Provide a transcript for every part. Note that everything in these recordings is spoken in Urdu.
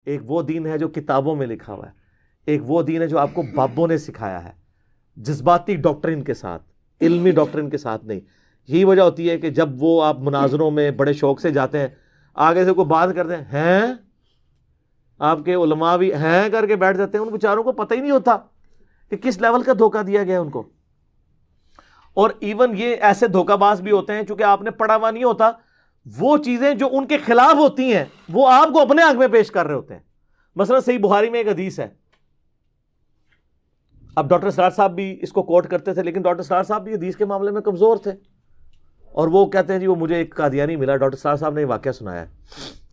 ایک وہ دین ہے جو کتابوں میں لکھا ہوا ہے، ایک وہ دین ہے جو آپ کو بابوں نے سکھایا ہے، جذباتی ڈاکٹرن کے ساتھ، علمی ڈاکٹرن کے ساتھ نہیں۔ یہی وجہ ہوتی ہے کہ جب وہ آپ مناظروں میں بڑے شوق سے جاتے ہیں، آگے سے کوئی بات کرتے ہیں آپ کے علماء بھی ہیں کر کے بیٹھ جاتے ہیں، ان بیچاروں کو پتہ ہی نہیں ہوتا کہ کس لیول کا دھوکہ دیا گیا ہے ان کو۔ اور ایون یہ ایسے دھوکہ باز بھی ہوتے ہیں چونکہ آپ نے پڑھا ہوا نہیں ہوتا، وہ چیزیں جو ان کے خلاف ہوتی ہیں وہ آپ کو اپنے حق میں پیش کر رہے ہوتے ہیں۔ مثلا صحیح بخاری میں ایک حدیث ہے، اب ڈاکٹر اسرار صاحب بھی اس کو کوٹ کرتے تھے، لیکن ڈاکٹر اسرار صاحب بھی حدیث کے معاملے میں کمزور تھے، اور وہ کہتے ہیں جی وہ مجھے ایک قادیانی ملا۔ ڈاکٹر اسرار صاحب نے یہ واقعہ سنایا ہے،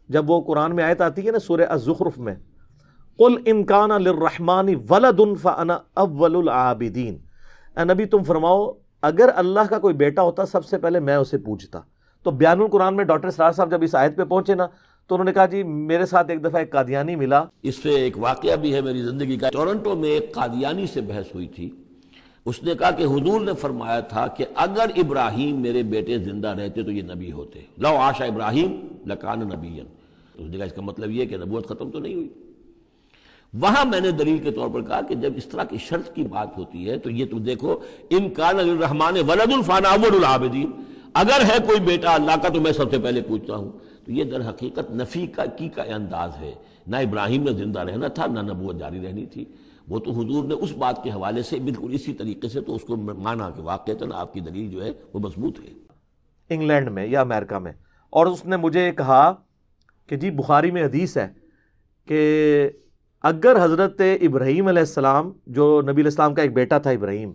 جب وہ قرآن میں آیت آتی ہے نا سورہ الزخرف میں، قل ان کان للرحمن ولد فانا اول العابدین، اے نبی تم فرماؤ اگر اللہ کا کوئی بیٹا ہوتا سب سے پہلے میں اسے پوجتا۔ تو بیان القرآن میں ڈاکٹر اسرار صاحب جب اس آیت پہ پہنچے نا تو انہوں نے کہا جی میرے ساتھ ایک دفعہ ایک قادیانی ملا۔ اس پہ ایک واقعہ بھی ہے میری زندگی کا۔ ٹورنٹو میں ایک قادیانی سے بحث ہوئی تھی، اس نے کہا کہ حضور نے فرمایا تھا کہ اگر ابراہیم میرے بیٹے زندہ رہتے تو یہ نبی ہوتے، لو عاش ابراہیم لکان نبیا۔ تو اس نے کہا اس کا مطلب یہ کہ نبوت ختم تو نہیں ہوئی۔ وہاں میں نے دلیل کے طور پر کہا کہ جب اس طرح کی شرط کی بات ہوتی ہے تو یہ تو دیکھو، ان کان للرحمن ولد فانا اول العابدین، اگر ہے کوئی بیٹا اللہ کا تو میں سب سے پہلے پوچھتا ہوں۔ تو یہ در حقیقت نفی کا انداز ہے، نہ ابراہیم نے زندہ رہنا تھا نہ نبوت جاری رہنی تھی۔ وہ تو حضور نے اس بات کے حوالے سے بالکل اسی طریقے سے تو اس کو مانا کہ واقعتاً آپ کی دلیل جو ہے وہ مضبوط ہے۔ انگلینڈ میں یا امریکہ میں، اور اس نے مجھے کہا کہ جی بخاری میں حدیث ہے کہ اگر حضرت ابراہیم علیہ السلام، جو نبی علیہ السلام کا ایک بیٹا تھا ابراہیم،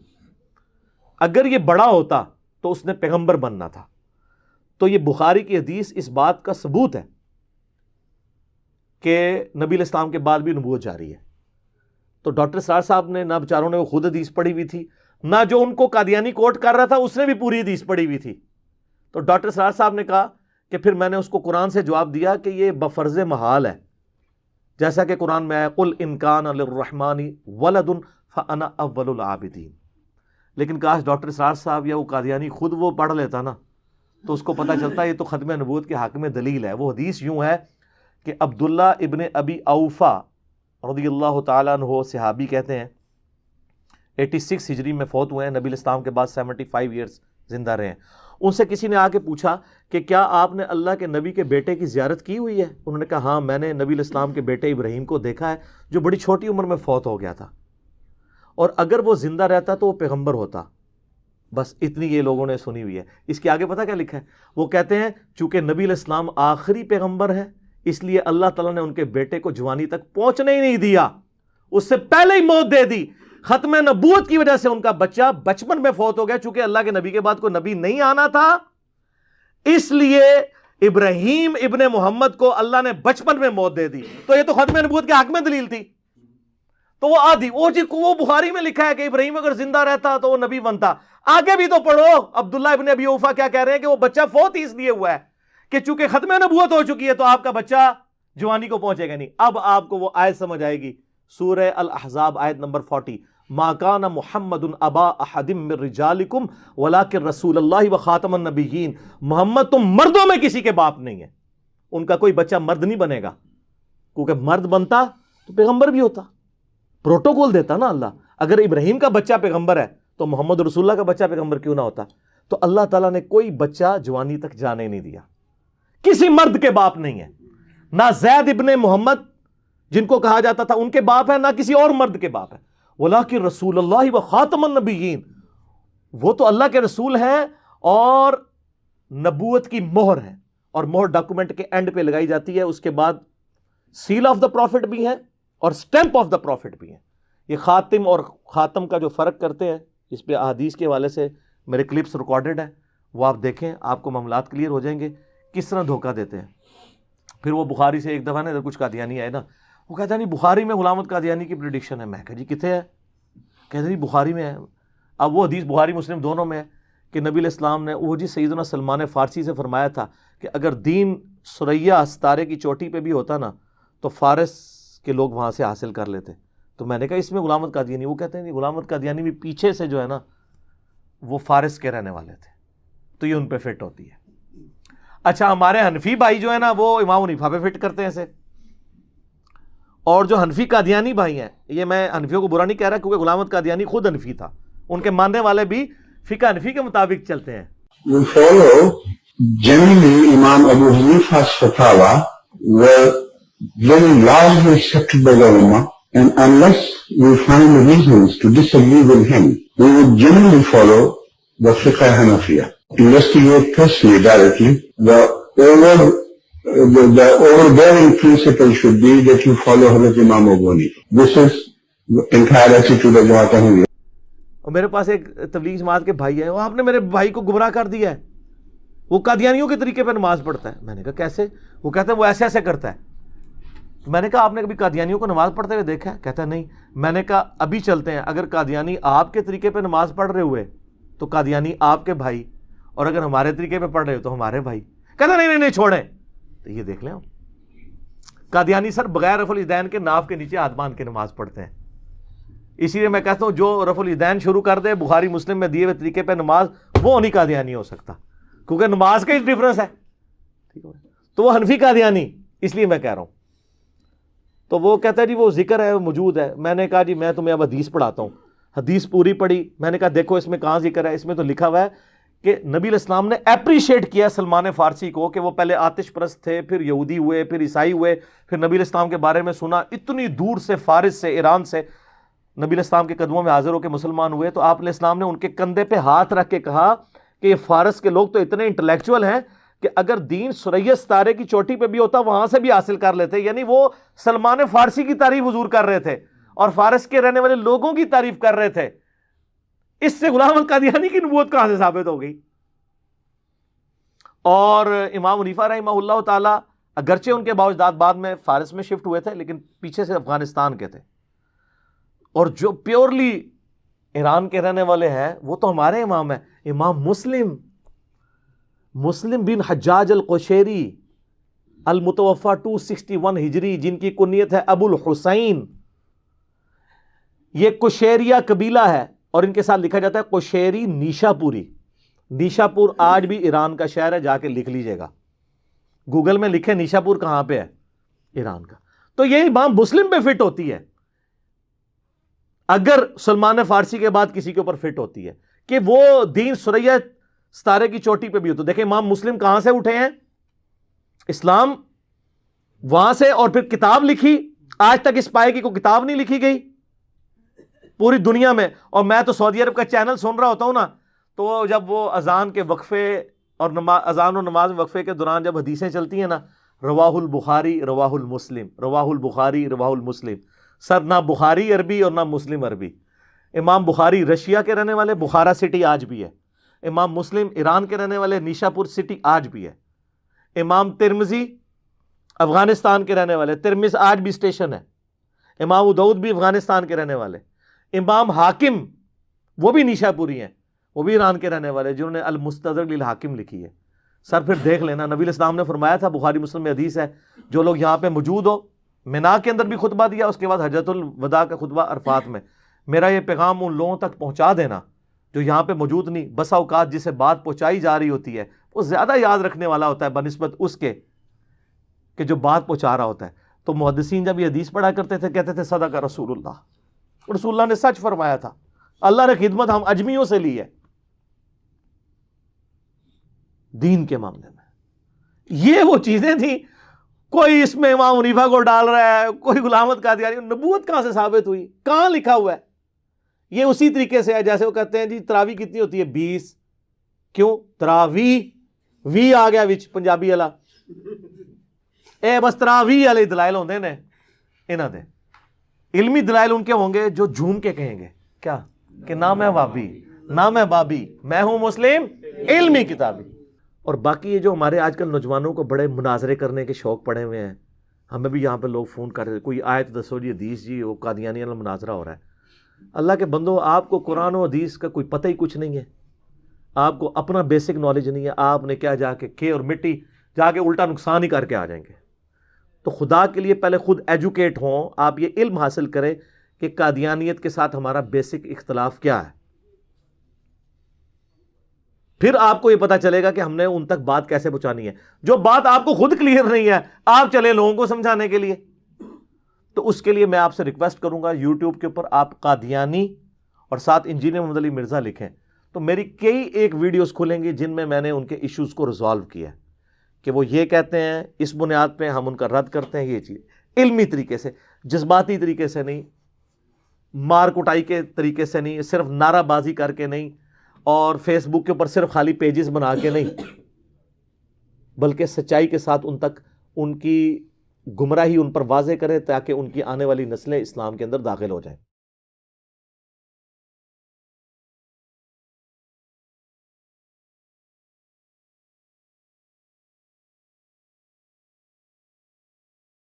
اگر یہ بڑا ہوتا تو اس نے پیغمبر بننا تھا۔ تو یہ بخاری کی حدیث اس بات کا ثبوت ہے کہ نبی علیہ السلام کے بعد بھی نبوت جاری ہے۔ تو ڈاکٹر اسرار صاحب نے نہ بیچاروں نے وہ خود حدیث پڑھی ہوئی تھی، نہ جو ان کو قادیانی کوٹ کر رہا تھا اس نے بھی پوری حدیث پڑھی ہوئی تھی۔ تو ڈاکٹر اسرار صاحب نے کہا کہ پھر میں نے اس کو قرآن سے جواب دیا کہ یہ بفرض محال ہے، جیسا کہ قرآن میں آیا قل ان کان للرحمن ولد فانا اول العابدین۔ لیکن کاش ڈاکٹر اسرار صاحب یا وہ قادیانی خود وہ پڑھ لیتا نا تو اس کو پتہ چلتا یہ تو ختم نبوت کے حق میں دلیل ہے۔ وہ حدیث یوں ہے کہ عبداللہ ابن ابی اوفا رضی اللہ تعالیٰ عنہ صحابی کہتے ہیں 86 ہجری میں فوت ہوئے ہیں، نبی الاسلام کے بعد 75 ایئرز زندہ رہے ہیں۔ ان سے کسی نے آ کے پوچھا کہ کیا آپ نے اللہ کے نبی کے بیٹے کی زیارت کی ہوئی ہے؟ انہوں نے کہا ہاں میں نے نبی الاسلام کے بیٹے ابراہیم کو دیکھا ہے جو بڑی چھوٹی عمر میں فوت ہو گیا تھا، اور اگر وہ زندہ رہتا تو وہ پیغمبر ہوتا۔ بس اتنی یہ لوگوں نے سنی ہوئی ہے۔ اس کے آگے پتہ کیا لکھا ہے؟ وہ کہتے ہیں چونکہ نبی علیہ السلام آخری پیغمبر ہے اس لیے اللہ تعالیٰ نے ان کے بیٹے کو جوانی تک پہنچنے ہی نہیں دیا، اس سے پہلے ہی موت دے دی۔ ختم نبوت کی وجہ سے ان کا بچہ بچپن میں فوت ہو گیا، چونکہ اللہ کے نبی کے بعد کوئی نبی نہیں آنا تھا، اس لیے ابراہیم ابن محمد کو اللہ نے بچپن میں موت دے دی۔ تو یہ تو ختم نبوت کے حق میں دلیل تھی۔ تو وہ آدھی وہ بخاری میں لکھا ہے کہ ابراہیم اگر زندہ رہتا تو وہ نبی بنتا۔ آگے بھی تو پڑھو، عبداللہ ابن ابی اوفا کیا کہہ رہے ہیں کہ وہ بچہ فوت اس لیے ہوا ہے کہ چونکہ ختم نبوت ہو چکی ہے تو آپ کا بچہ جوانی کو پہنچے گا نہیں۔ اب آپ کو وہ آیت سمجھ آئے گی، سورہ الاحزاب آیت نمبر 40، ما کان محمد ابا احد من رجالکم ولکن رسول اللہ وخاتم النبیین۔ محمد تم مردوں میں کسی کے باپ نہیں ہے، ان کا کوئی بچہ مرد نہیں بنے گا، کیونکہ مرد بنتا تو پیغمبر بھی ہوتا، پروٹوکول دیتا نا اللہ۔ اگر ابراہیم کا بچہ پیغمبر ہے تو محمد رسول اللہ کا بچہ پیغمبر کیوں نہ ہوتا؟ تو اللہ تعالیٰ نے کوئی بچہ جوانی تک جانے نہیں دیا، کسی مرد کے باپ نہیں ہے، نہ زید ابن محمد جن کو کہا جاتا تھا ان کے باپ ہے، نہ کسی اور مرد کے باپ ہے، ولیکن رسول اللہ وخاتم النبیین، وہ تو اللہ کے رسول ہیں اور نبوت کی مہر ہے، اور مہر ڈاکومنٹ کے اینڈ پہ لگائی جاتی ہے، اس کے بعد سیل آف دا پروفٹ بھی ہے اور سٹیمپ آف دا پروفٹ بھی ہے۔ یہ خاتم اور خاتم کا جو فرق کرتے ہیں، اس پہ احادیث کے حوالے سے میرے کلپس ریکارڈڈ ہیں، وہ آپ دیکھیں، آپ کو معاملات کلیئر ہو جائیں گے کس طرح دھوکہ دیتے ہیں۔ پھر وہ بخاری سے ایک دفعہ نا کچھ قادیانی آئے نا، وہ کہتا ہے نہیں بخاری میں غلام احمد قادیانی کی پریڈکشن ہے۔ میں کہا جی کتنے ہے؟ کہتے نہیں بخاری میں ہے۔ اب وہ حدیث بخاری مسلم دونوں میں ہے کہ نبی علیہ السلام نے وہ جی سیدنا سلمان فارسی سے فرمایا تھا کہ اگر دین ثریا ستارے کی چوٹی پہ بھی ہوتا نا تو فارس کے لوگ وہاں سے حاصل کر لیتے۔ تو میں نے کہا اس میں غلام احمد قادیانی، وہ کہتے ہیں نہیں غلام احمد قادیانی بھی پیچھے سے جو ہے نا وہ فارس کے رہنے والے تھے، تو یہ ان پہ فٹ ہوتی ہے۔ اچھا ہمارے حنفی بھائی جو ہے نا وہ امام حنیفہ پہ فٹ کرتے ہیں اسے، اور جو حنفی قادیانی بھائی ہیں، یہ میں حنفیوں کو برا نہیں کہہ رہا کیونکہ غلام احمد قادیانی خود حنفی تھا، ان کے ماننے والے بھی فقہ حنفی کے مطابق چلتے ہیں. We follow generally Imam Abu Hanifa's fatwa were very largely accepted by the ulama, and unless we find reasons to disagree with him, we would generally follow the fiqh Hanafiya. Investigate personally, directly. The overbearing principle should be that you follow Hazrat Imam Abu Hanifa. This is the entire attitude of Jamaat Ahmadiyya. اور میرے پاس ایک تبلیغ جماعت کے بھائی ہیں، وہ آپ نے میرے بھائی کو گمراہ کر دیا ہے، وہ قادیانیوں کے طریقے پہ نماز پڑھتا ہے. میں نے کہا کیسے؟ وہ کہتا ہے وہ ایسے ایسے کرتا ہے. میں نے کہا آپ نے کبھی قادیانیوں کو نماز پڑھتے ہوئے دیکھا ہے؟ کہتا ہے نہیں. میں نے کہا ابھی چلتے ہیں، اگر قادیانی آپ کے طریقے پہ نماز پڑھ رہے ہوئے تو قادیانی آپ کے بھائی، اور اگر ہمارے طریقے پہ پڑھ رہے ہو تو ہمارے بھائی. کہتا نہیں چھوڑیں. تو یہ دیکھ لیں، قادیانی سر بغیر رفع الیدین کے ناف کے نیچے ہاتھ باندھ کے نماز پڑھتے ہیں. اسی لیے میں کہتا ہوں جو رفع الیدین شروع کر دے بخاری مسلم میں دیے ہوئے طریقے پہ نماز، وہ نہیں قادیانی ہو سکتا، کیونکہ نماز کا ہی ڈفرنس ہے. تو وہ حنفی قادیانی، اس لیے میں کہہ رہا ہوں. تو وہ کہتا ہے جی وہ ذکر ہے، موجود ہے. میں نے کہا جی میں تمہیں اب حدیث پڑھاتا ہوں. حدیث پوری پڑھی. میں نے کہا دیکھو اس میں کہاں ذکر ہے؟ اس میں تو لکھا ہوا ہے کہ نبی علیہ السلام نے اپریشیٹ کیا سلمان فارسی کو کہ وہ پہلے آتش پرست تھے، پھر یہودی ہوئے، پھر عیسائی ہوئے، پھر نبی علیہ السلام کے بارے میں سنا، اتنی دور سے فارس سے، ایران سے نبی علیہ السلام کے قدموں میں حاضر ہو کے مسلمان ہوئے. تو آپ علیہ السلام نے ان کے کندھے پہ ہاتھ رکھ کے کہا کہ یہ فارس کے لوگ تو اتنے انٹلیکچوئل ہیں کہ اگر دین سریا ستارے کی چوٹی پہ بھی ہوتا وہاں سے بھی حاصل کر لیتے. یعنی وہ سلمان فارسی کی تعریف حضور کر رہے تھے اور فارس کے رہنے والے لوگوں کی تعریف کر رہے تھے. اس سے غلام القادیانی کی نبوت کہاں سے ثابت ہو گئی؟ اور امام حنیفہ رحمہ اللہ تعالی اگرچہ ان کے باوجداد بعد میں فارس میں شفٹ ہوئے تھے، لیکن پیچھے سے افغانستان کے تھے. اور جو پیورلی ایران کے رہنے والے ہیں وہ تو ہمارے امام ہیں، امام مسلم بن حجاج القشیری المتوفا 261 ہجری، جن کی کنیت ہے ابو الحسین. یہ قشیریہ قبیلہ ہے اور ان کے ساتھ لکھا جاتا ہے قشیری نیشا پوری. نیشا پور آج بھی ایران کا شہر ہے، جا کے لکھ لیجئے گا، گوگل میں لکھے نیشا پور کہاں پہ ہے، ایران کا. تو یہ امام مسلم پہ فٹ ہوتی ہے اگر سلمان فارسی کے بعد کسی کے اوپر فٹ ہوتی ہے کہ وہ دین سریا ستارے کی چوٹی پہ بھی ہو. تو دیکھیں امام مسلم کہاں سے اٹھے ہیں؟ اسلام وہاں سے، اور پھر کتاب لکھی. آج تک اس پائے کی کوئی کتاب نہیں لکھی گئی پوری دنیا میں. اور میں تو سعودی عرب کا چینل سن رہا ہوتا ہوں نا، تو جب وہ اذان کے وقفے اور اذان و نماز وقفے کے دوران جب حدیثیں چلتی ہیں نا، رواہ البخاری رواہ المسلم، رواہ البخاری رواہ المسلم، سر نہ بخاری عربی اور نہ مسلم عربی. امام بخاری رشیا کے رہنے والے، بخارا سٹی آج بھی ہے. امام مسلم ایران کے رہنے والے، نیشا پور سٹی آج بھی ہے. امام ترمذی افغانستان کے رہنے والے، ترمذ آج بھی اسٹیشن ہے. امام ابو داؤد بھی افغانستان کے رہنے والے. امام حاکم وہ بھی نیشا پوری ہیں، وہ بھی ایران کے رہنے والے، جنہوں نے المستدرک للحاکم لکھی ہے. سر پھر دیکھ لینا، نبی علیہ السلام نے فرمایا تھا، بخاری مسلم میں حدیث ہے، جو لوگ یہاں پہ موجود ہو، منا کے اندر بھی خطبہ دیا، اس کے بعد حجۃ الوداع کا خطبہ عرفات میں، میرا یہ پیغام ان لوگوں تک پہنچا دینا جو یہاں پہ موجود نہیں. بسا اوقات جسے بات پہنچائی جا رہی ہوتی ہے وہ زیادہ یاد رکھنے والا ہوتا ہے بنسبت اس کے کہ جو بات پہنچا رہا ہوتا ہے. تو محدثین جب یہ حدیث پڑھا کرتے تھے کہتے تھے صدق رسول اللہ، رسول اللہ نے سچ فرمایا تھا، اللہ نے خدمت ہم اجمیوں سے لی ہے دین کے معاملے میں. یہ وہ چیزیں تھیں. کوئی اس میں امام حنیفہ کو ڈال رہا ہے، کوئی غلام احمد قادیانی. نبوت کہاں سے ثابت ہوئی؟ کہاں لکھا ہوا ہے؟ یہ اسی طریقے سے ہے جیسے وہ کہتے ہیں جی تراویح کتنی ہوتی ہے؟ 20. کیوں تراویح؟ وی آ گیا وچ پنجابی والا، اے بس تراویح والے دلائل ہوندے نے انہاں دے. علمی دلائل ان کے ہوں گے جو جھوم کے کہیں گے کیا کہ نہ میں وابی نہ میں بابی، میں ہوں مسلم علمی کتابی. اور باقی یہ جو ہمارے آج کل نوجوانوں کو بڑے مناظرے کرنے کے شوق پڑے ہوئے ہیں، ہمیں بھی یہاں پہ لوگ فون کر رہے ہیں، کوئی آیت دسو جی حدیث جی، وہ قادیانی والا مناظرہ ہو رہا ہے. اللہ کے بندو، آپ کو قرآن و حدیث کا کوئی پتہ ہی کچھ نہیں ہے، آپ کو اپنا بیسک نالج نہیں ہے. آپ نے کیا جا کے کھے اور مٹی جا کے الٹا نقصان ہی کر کے آ جائیں گے. تو خدا کے لیے پہلے خود ایجوکیٹ ہوں، آپ یہ علم حاصل کریں کہ قادیانیت کے ساتھ ہمارا بیسک اختلاف کیا ہے. پھر آپ کو یہ پتا چلے گا کہ ہم نے ان تک بات کیسے پہنچانی ہے. جو بات آپ کو خود کلیئر نہیں ہے، آپ چلے لوگوں کو سمجھانے کے لیے. تو اس کے لیے میں آپ سے ریکویسٹ کروں گا یوٹیوب کے اوپر آپ قادیانی اور ساتھ انجینئر محمد علی مرزا لکھیں تو میری کئی ایک ویڈیوز کھلیں گی جن میں میں نے ان کے ایشوز کو ریزالو کیا ہے کہ وہ یہ کہتے ہیں، اس بنیاد پہ ہم ان کا رد کرتے ہیں، یہ چیز علمی طریقے سے، جذباتی طریقے سے نہیں، مار کٹائی کے طریقے سے نہیں، صرف نعرہ بازی کر کے نہیں، اور فیس بک کے اوپر صرف خالی پیجز بنا کے نہیں، بلکہ سچائی کے ساتھ ان تک ان کی گمراہی ان پر واضح کرے تاکہ ان کی آنے والی نسلیں اسلام کے اندر داخل ہو جائیں۔